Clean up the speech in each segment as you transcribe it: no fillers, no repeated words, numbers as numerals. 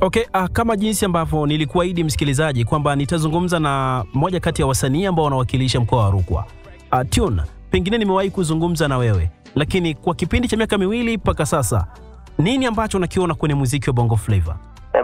Okay, kama jinsi ambavyo nilikuahidi msikilizaji kwamba nitazungumza na moja kati ya wasanii ambao wanawakilisha mkoa wa Rukwa. Tune, pengine nimewahi kuzungumza na wewe, lakini kwa kipindi cha miaka 2 mpaka sasa, nini ambacho unakiona kwenye muziki wa Bongo Flava?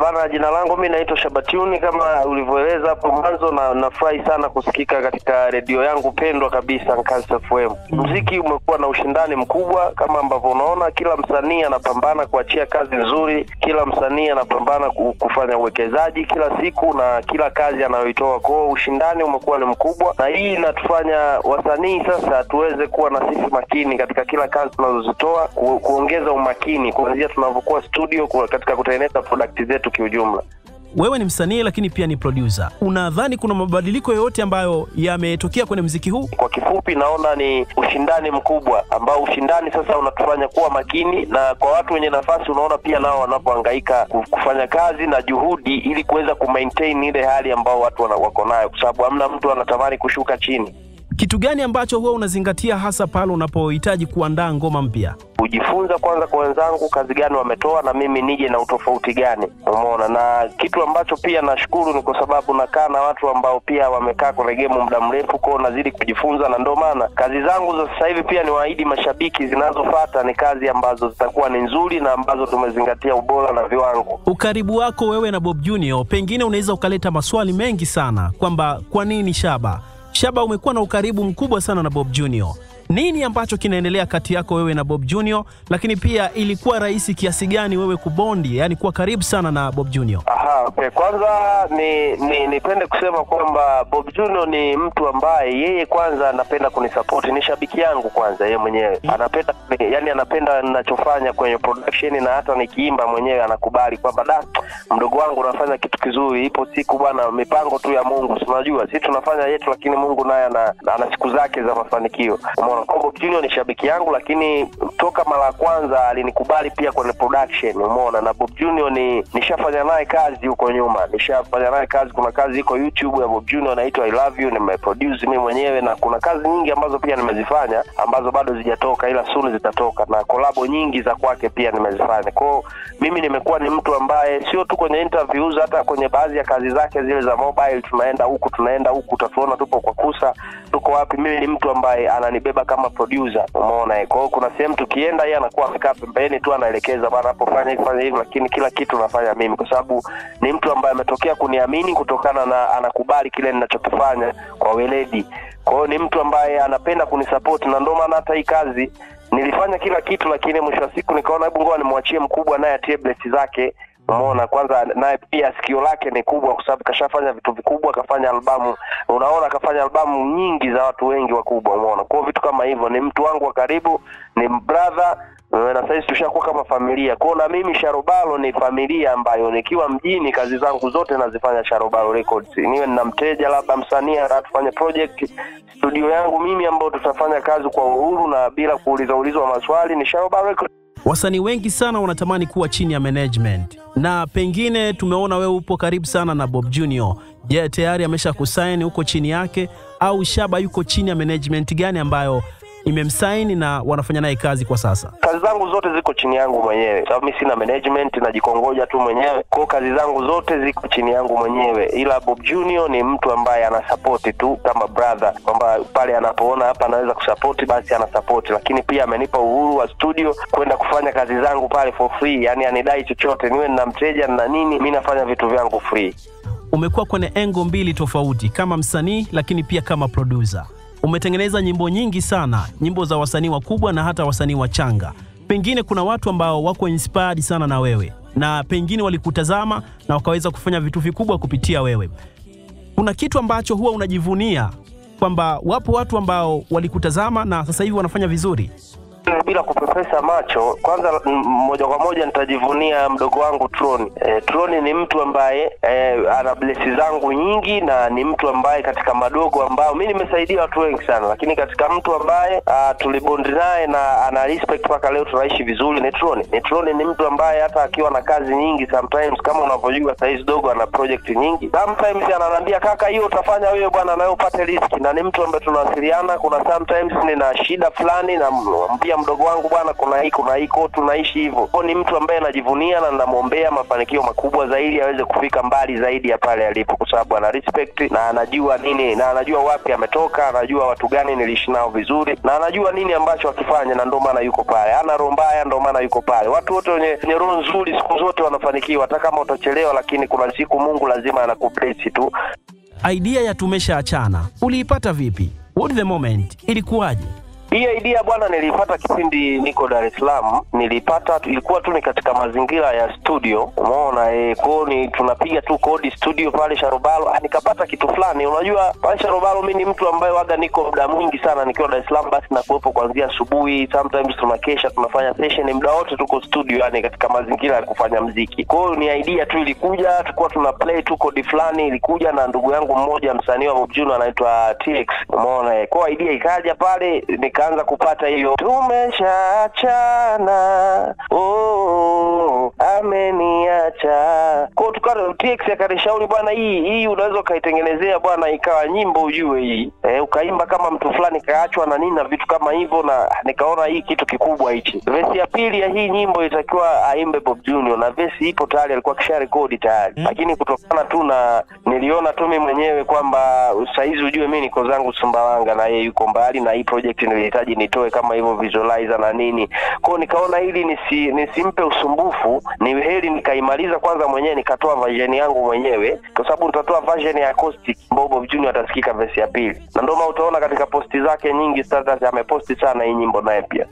Bana, jina langu mimi naitwa Shabatuni kama ulivyoeleza hapo mwanzo, na nafurahi sana kusikika katika redio yangu pendwa kabisa Nkasi FM. Muziki umekuwa na ushindani mkubwa kama ambavyo unaona, kila msanii anapambana kuachia kazi nzuri, kila msanii anapambana kufanya uwekezaji kila siku na kila kazi anayoitoa. Kwa ushindani umekuwa ni mkubwa, na hii inatufanya wasanii sasa tuweze kuwa na sisi makini katika kila kazi tunazozitoa, kuongeza umakini kuanzia tunavyokuwa studio katika kutengeneza product zetu kiujumla. Wewe ni msanii lakini pia ni producer. Unadhani kuna mabadiliko yoyote ambayo yametokea kwenye muziki huu? Kwa kifupi naona ni ushindani mkubwa, ambao ushindani sasa unatufanya kuwa makini, na kwa watu wenye nafasi unaona pia nao wanapohangaika kufanya kazi na juhudi ili kuweza kumaintain ile hali ambao watu wako nayo, kwa sababu hamna mtu anatamani kushuka chini. Kitu gani ambacho huwa unazingatia hasa pale unapohitaji kuandaa ngoma mpya? Kujifunza kwanza kwa wenzangu kazi gani wametoa na mimi nije na utofauti gani. Umeona, na kitu ambacho pia nashukuru ni kwa sababu nakaa na watu ambao pia wamekaa kwenye game muda mrefu, kwa nazidi kujifunza, na ndio maana kazi zangu za sasa hivi pia niwaahidi mashabiki zinazofuata ni kazi ambazo zitakuwa ni nzuri na ambazo tumezingatia ubora na viwango. Ukaribu wako wewe na Bob Junior pengine unaweza ukaleta maswali mengi sana kwamba kwa nini Shaba umekuwa na ukaribu mkubwa sana na Bob Junior. Nini ambacho kinaendelea kati yako wewe na Bob Junior, lakini pia ilikuwa rahisi kiasi gani wewe kubondi, yani kuwa karibu sana na Bob Junior? Okay. Kwanza nipende kusema kwamba Bob Junior ni mtu ambaye yeye kwanza anapenda kunisupport, ni shabiki yangu kwanza yeye mwenyewe. Anapenda ninachofanya kwenye production, na hata nikiimba mwenyewe anakubali kwamba mdogo wangu unafanya kitu kizuri, ipo siku bwana, mipango tu ya Mungu. Unajua sisi tunafanya yetu, lakini Mungu naye ana siku zake za mafanikio. Umeona, Bob Junior ni shabiki yangu, lakini toka mara ya kwanza alinikubali pia kwenye production. Umeona, na Bob Junior nishafanya naye kazi huko nyuma, kuna kazi iko YouTube ya Bob Junior inaitwa I Love You, nimeproduce mimi mwenyewe, na kuna kazi nyingi ambazo pia nimezifanya ambazo bado zijatoka ila soon zitatoka, na collab nyingi za kwake pia nimezifanya. Kwa mimi nimekuwa ni mtu ambaye sio tu kwenye interviews, hata kwenye baadhi ya kazi zake zile za mobile, tunaenda huku utaona tupo kwa Kusa, tuko wapi, mimi ni mtu ambaye ananibeba kama producer. Umeona, kwa hiyo kuna sehemu tukienda yeye anakuwa amekaa pembeni tu anaelekeza bwana hapo fanya hivi, lakini kila kitu nafanya mimi kwa sababu ni mtu ambaye ametokea kuniamini kutokana na anakubali kile ninachokifanya kwa weledi. Kwa hiyo ni mtu ambaye anapenda kunisupport, na ndio maana hata hii kazi nilifanya kila kitu, lakini mwisho wa siku nikaona hebu ngoja nimwachie mkubwa naye atie bless zake. Umeona, kwanza naye pia sikio lake ni kubwa kwa sababu kashafanya vitu vikubwa, kafanya albamu, unaona kafanya albamu nyingi za watu wengi wakubwa. Umeona, kwa vitu kama hivyo ni mtu wangu wa karibu, ni brother, na sasa tushakuwa kama familia. Kwa na mimi Sharobalo ni familia ambayo nikiwa mjini kazi zangu zote nazifanya Sharobalo Records. Niwe nina mteja labda msanii atafanya project, studio yangu mimi ambao tutafanya kazi kwa uhuru na bila kuulizwa maswali ni Sharobalo Records. Wasanii wengi sana wanatamani kuwa chini ya management, na pengine tumeona wewe upo karibu sana na Bob Junior. Je, tayari amesha kusign huko chini yake, au Shaba yuko chini ya management gani ambayo imemsign na wanafanya naye kazi kwa sasa? Kazi zangu zote ziko chini yangu mwenyewe, sababu mimi sina management, najikongoja tu mwenyewe. Kwa kazi zangu zote ziko chini yangu mwenyewe, ila Bob Junior ni mtu ambaye ana support tu kama brother, kwamba pale anapoona hapa anaweza kusupport basi ana support, lakini pia amenipa uhuru wa studio kwenda kufanya kazi zangu pale for free, yani anidai chochote, niwe nina mteja na nini, mimi nafanya vitu vyangu free. Umekuwa kwenye engo mbili tofauti, kama msanii lakini pia kama producer. Umetengeneza nyimbo nyingi sana, nyimbo za wasanii wakubwa na hata wasanii wachanga. Pengine kuna watu ambao wako inspired sana na wewe, na pengine walikutazama na wakaweza kufanya vitu vikubwa kupitia wewe. Kuna kitu ambacho huwa unajivunia kwamba wapo watu ambao walikutazama na sasa hivi wanafanya vizuri? Bila kupepesa macho, kwanza moja kwa moja nitajivunia mdogo wangu Troni. Troni ni mtu ambaye ana blessi zangu nyingi, na ni mtu ambaye katika madogo ambao mimi nimesaidia watu wengi sana, lakini katika mtu ambaye tulibondi naye na ana respect mpaka leo tunaishi vizuri ni Troni. Troni ni mtu ambaye hata akiwa na kazi nyingi, sometimes kama unavyojua saizi dogo ana project nyingi, sometimes ananiambia kaka, hiyo utafanya wewe bwana, nayo upate risk. Na ni mtu ambaye tunawasiliana, kuna sometimes nina shida fulani na ananiambia mdogo wangu bwana kuna hii kwa tunaishi hivyo. Kwa ni mtu ambaye anajivunia na ninamuombea mafanikio makubwa zaidi aweze kufika mbali zaidi ya pale alipo, kwa sababu ana respect na anajua nini na anajua wapi ametoka, anajua watu gani niliishi nao vizuri na anajua nini ambacho akifanya, na ndio maana yuko pale. Ana roho mbaya, ndio maana yuko pale. Watu wote wenye roho nzuri siku zote wanafanikiwa, hata kama utachelewa, lakini kuna siku Mungu lazima anakubless tu. Idea ya tumeshaachana uliipata vipi? What the moment ilikuwaje? Hii idea bwana nilipata kipindi niko Dar es Salaam. Nilipata ilikuwa tu ni katika mazingira ya studio. Umeona ni tunapiga tu kodi studio pale Sharobalo. Nikapata kitu fulani. Unajua pale Sharobalo mimi ni mtu ambaye waga niko muda mwingi sana nikiwa Dar es Salaam, basi na kuwepo kuanzia asubuhi, sometimes tunakesha tunafanya session muda wote tuko studio, yani katika mazingira ya kufanya muziki. Kwa hiyo ni idea tu ilikuja, tulikuwa tuna play tu kodi fulani, ilikuja na ndugu yangu mmoja msanii wa Bob Junior anaitwa TX. Umeona kwa idea ikaja pale, nikaanza kupata hiyo tumeshaachana, ameniacha. Kwa tukao TX akanishauri bwana, hii unaweza kaitengenezea bwana ikawa nyimbo ujue hii. Ukaimba kama mtu fulani kaachwa na nini na vitu kama hivyo, na nikaona hii kitu kikubwa hichi. Verse ya pili ya hii nyimbo itakiwa aimbe Bob Junior, na verse ipo tayari, alikuwa kisha record tayari. Lakini kutokana tu na niliona tu mimi mwenyewe kwamba saizi ujue mimi niko zangu Sumbawanga na yeye yuko mbali, na hii project nilihitaji nitoe kama hivyo visualizer na nini. Kwa nikaona hili nisimpe usumbufu, ni heri nikaimaliza kwanza mwenyewe, nikatoa version yangu mwenyewe, kwa sababu nitatoa version ya acoustic Bob Junior atasikika verse ya pili. Na ndio maana utaona katika posti zake nyingi status ameposti sana hii nyimbo naye pia.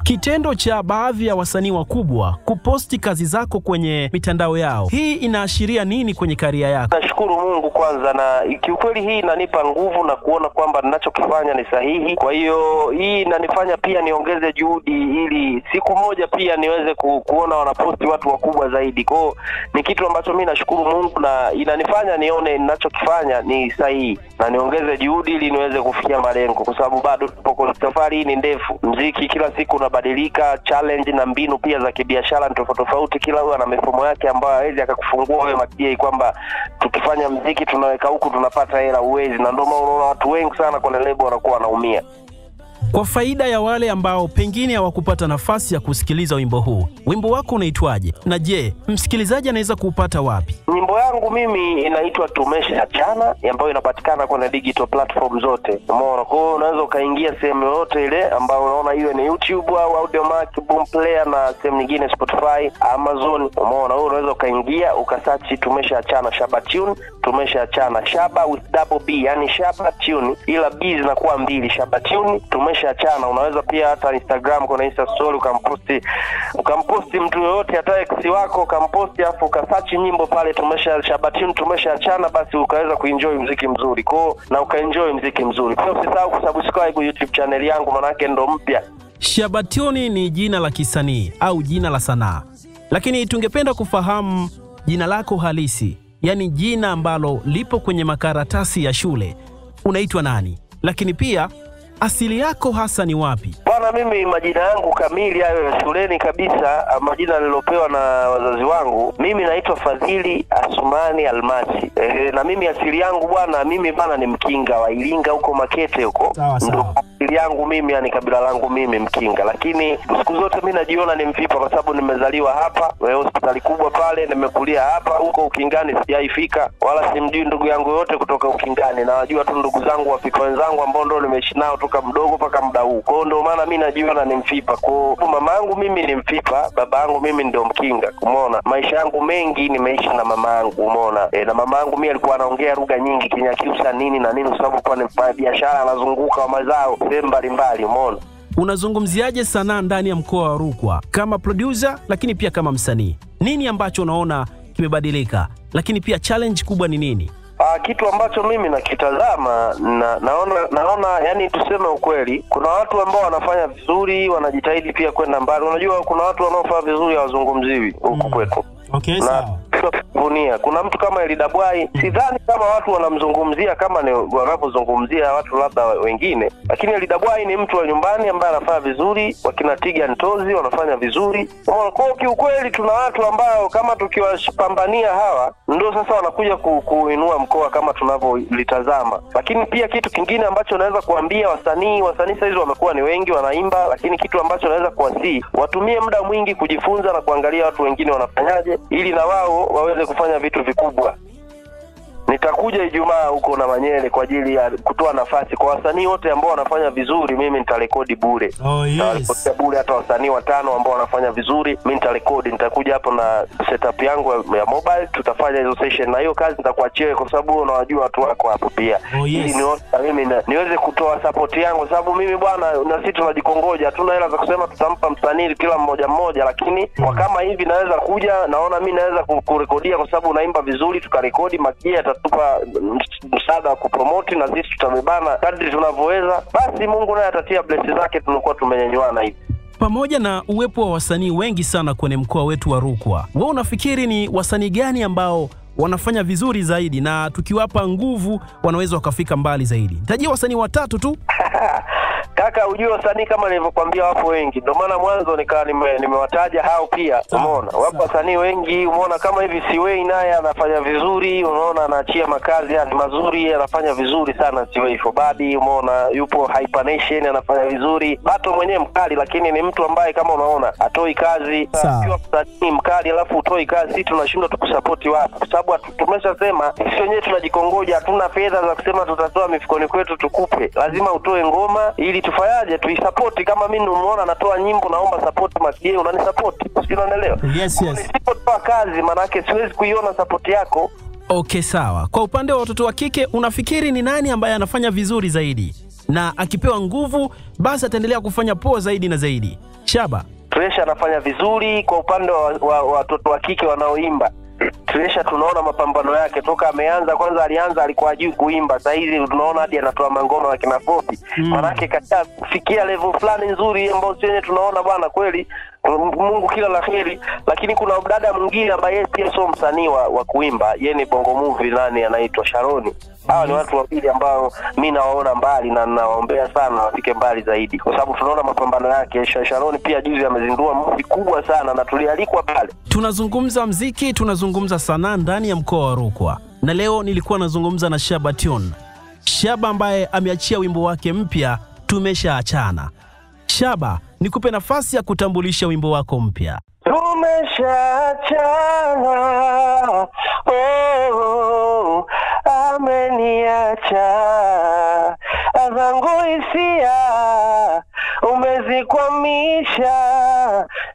Kitendo cha baadhi ya wasanii wakubwa kuposti kazi zako kwenye mitandao yao, hii inaashiria nini kwenye karia yako? Nashukuru Mungu kwanza, na kiukweli hii inanipa nguvu na kuona kwamba ninachokifanya ni sahihi. Kwa hiyo hii inanifanya pia niongeze juhudi ili siku moja pia niweze kuona wanaposti watu wakubwa zaidi. Kwa hiyo ni kitu ambacho mimi nashukuru Mungu, na inanifanya nione ninachokifanya ni sahihi na niongeze juhudi ili niweze kufikia malengo, kwa sababu bado tupo kwa safari hii, ni ndefu. Muziki kila siku badilika, challenge na mbinu pia za kibiashara tofauti. Kila huyu ana mifumo yake ambayo hawezi akakufungua wewe makie kwamba tukifanya muziki tunaweka huku tunapata hela, uwezi. Na ndio maana unaona watu wengi sana kwa lebo wanakuwa wanaumia. Kwa faida ya wale ambao pengine hawakupata nafasi ya kusikiliza wimbo huu, wimbo wako unaitwaje? Na je, msikilizaji anaweza kuupata wapi? Nyimbo yangu mimi inaitwa Tumeshaachana, ambayo inapatikana kwenye digital platform zote. Umeona? Kwa hiyo unaweza ukaingia sehemu yote ile ambayo unaona, iwe ni YouTube au Audiomack, Boomplayer na sehemu nyingine Spotify, Amazon. Umeona? Wewe unaweza ukaingia ukasearch Tumeshaachana Shaba Tune, Tumeshaachana Shaba with double B, yani Shaba Tune ila B zinakuwa mbili, Shaba Tune Tumeshaachana. Unaweza pia hata Instagram, kuna Insta story ukamposti mtu yoyote hata ex wako ukamposti, afu ukasearch nyimbo pale Tumeshaachana, basi ukaweza kuenjoy muziki mzuri na ukaenjoy muziki mzuri. Pia usisahau kusubscribe YouTube channel yangu, manake ndo mpya. Shaba Tune ni jina la kisanii au jina la sanaa, lakini tungependa kufahamu jina lako halisi, yani jina ambalo lipo kwenye makaratasi ya shule. Unaitwa nani? Lakini pia asili yako hasa ni wapi? Bwana, mimi majina yangu kamili hayo ya shuleni kabisa, majina nilopewa na wazazi wangu. Mimi naitwa Fadhili Asumani Almasi. Na mimi asili yangu bwana, mimi bana ni Mkinga wa Iringa huko Makete huko. Sawa. Asili yangu mimi, yani kabila langu mimi Mkinga, lakini siku zote mimi najiona ni Mfipa kwa sababu nimezaliwa hapa, hospitali kubwa pale, nimekulia hapa. Huko Ukingani sijaifika wala simjui ndugu yangu yote kutoka Ukingani, na wajua tu ndugu zangu Wafika wenzangu ambao ndio nimeishi nao toka mdogo mpaka muda huu. Kwa ndio maana mimi najiona ni Mfipa. Kwa mama yangu mimi ni Mfipa, baba yangu mimi ndio Mkinga. Umeona? Maisha yangu mengi nimeishi na mama yangu, umeona? Na mama yangu mimi alikuwa anaongea lugha nyingi, Kinyakyusa nini na nini, kwa sababu kwa ni biashara, anazunguka wa mazao sehemu mbalimbali, umeona? Unazungumziaje sanaa ndani ya mkoa wa Rukwa kama producer lakini pia kama msanii? Nini ambacho unaona kimebadilika, lakini pia challenge kubwa ni nini? Kitu ambacho mimi nakitazama naona yani tuseme ukweli, kuna watu ambao wanafanya vizuri, wanajitahidi pia kwenda mbali. Unajua kuna watu wanaofanya vizuri hawazungumziwi huku kwetu. Okay, sawa. kujivunia. Kuna mtu kama Elidabwai, sidhani kama watu wanamzungumzia kama ni wanapozungumzia watu labda wengine, lakini Elidabwai ni mtu wa nyumbani ambaye anafanya vizuri, wakina Tiga Ntozi wanafanya vizuri. Kwa kiukweli tuna watu ambao kama tukiwapambania hawa ndio sasa wanakuja kuinua mkoa kama tunavyolitazama. Lakini pia kitu kingine ambacho naweza kuambia wasanii saizi wamekuwa ni wengi wanaimba, lakini kitu ambacho naweza kuwasihi watumie muda mwingi kujifunza na kuangalia watu wengine wanafanyaje ili na wao waweze kufanya vitu vikubwa. Nitakuja Ijumaa huko na Manyele kwa ajili ya kutoa nafasi kwa wasanii wote ambao wanafanya vizuri. Mimi nitarekodi bure. Nitarekodi bure hata wasanii 5 ambao wanafanya vizuri. Mimi nitarekodi, nitakuja hapo na setup yangu ya mobile, tutafanya hizo session na hiyo kazi nitakuachia kwa sababu unawajua watu wako hapo pia. Ili mimi niweze kutoa support yangu kwa sababu mimi bwana na sisi tunajikongoja. Hatuna hela za kusema tutampa msanii kila mmoja, lakini kwa kama hivi naweza kuja, naona mimi naweza kurekodia kwa sababu unaimba vizuri, tukarekodi Makia tupa msaada wa kupromote na sisi tutabebana kadri tunavyoweza. Basi Mungu naye atatia blessings zake, tunakuwa tumenyanyuana hivi. Pamoja na uwepo wa wasanii wengi sana kwenye mkoa wetu wa Rukwa, wewe unafikiri ni wasanii gani ambao wanafanya vizuri zaidi na tukiwapa nguvu wanaweza wakafika mbali zaidi? Nitajia wasanii 3 tu. Kaka, ujue wasanii kama nilivyokuambia wapo wengi. Ndio maana mwanzo nimewataja hao pia. Umeona? Wapo wasanii wengi, umeona kama hivi Siwei naye anafanya vizuri, unaona anaachia makazi yani mazuri, anafanya vizuri sana Siwei Fobadi, umeona yupo Hyper Nation anafanya vizuri. Bato mwenyewe mkali lakini ni mtu ambaye kama unaona atoi kazi. Ukiwa msanii mkali alafu utoi kazi, sisi tunashindwa tukusupport wapi? Kwa sababu tumeshasema sisi wenyewe tunajikongoja, hatuna fedha za kusema tutatoa mifukoni kwetu tukupe. Lazima utoe ngoma ili tufanyaje tuisupport. Kama mimi nimeona natoa nyimbo, naomba support Makia, unanisupport. Unaelewa? Yes. Nisipotoa kazi maana yake siwezi kuiona support yako. Okay, sawa. Kwa upande wa watoto wa kike unafikiri ni nani ambaye anafanya vizuri zaidi na akipewa nguvu basi ataendelea kufanya poa zaidi na zaidi? Shaba Tresha anafanya vizuri kwa upande wa watoto wa kike wanaoimba. Tresha tunaona mapambano yake toka ameanza. Kwanza alianza alikuwa hajui kuimba, sasa hivi tunaona hadi anatoa mangoma na kina Fopi. Maana katika kufikia level fulani nzuri ambayo sisi tunaona bwana kweli Mungu kila laheri. Lakini kuna dada mwingine ambaye pia sio msanii wa kuimba, yeye ni Bongo Movie, nani anaitwa Sharoni. Hawa ni watu wawili ambao mimi nawaona mbali na ninawaombea sana wafike mbali zaidi kwa sababu tunaona mapambano yake. Sharoni pia juzi amezindua movie kubwa sana na tulialikwa pale. Tunazungumza muziki, tunazungumza sanaa ndani ya mkoa wa Rukwa. Na leo nilikuwa nazungumza na Shaba Tune. Shaba ambaye ameachia wimbo wake mpya Tumeshaachana. Shaba, nikupe nafasi ya kutambulisha wimbo wako mpya. Tumeshaachana, ameniacha, zangu hisia umezikwamisha,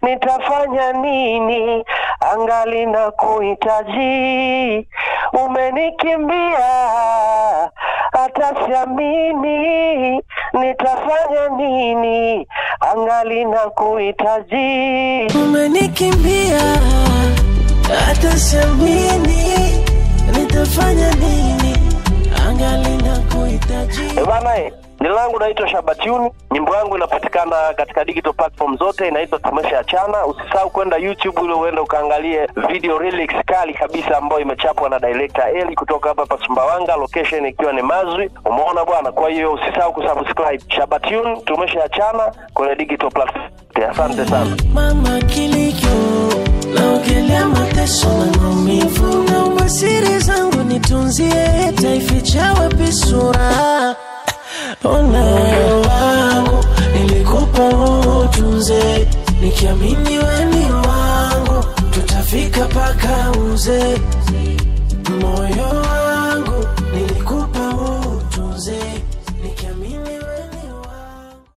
nitafanya nini? Angali na kuhitaji, umenikimbia hata siamini, nitafanya nini? Angali na kuhitaji, umenikimbia hata siamini, nitafanya nini? Angali na kuhitaji. Bana, jina langu naitwa Shaba Tune. Nyimbo yangu inapatikana katika digital platform zote, inaitwa Tumeshaachana. Usisahau kwenda YouTube ili uende ukaangalie video lyrics kali kabisa ambayo imechapwa na director Eli kutoka hapa Sumbawanga, location ikiwa ni Mazwi. Umeona bwana? Kwa hiyo usisahau kusubscribe Shaba Tune Tumeshaachana kwenye digital platform. Asante sana. Mama kilikyo naongelea mateso na maumivu, na umasiri zangu nitunzie, taificha wapi sura? Ona wangu nilikupa utunze, nikiamini wewe ni tutafika paka uze. Moyo wangu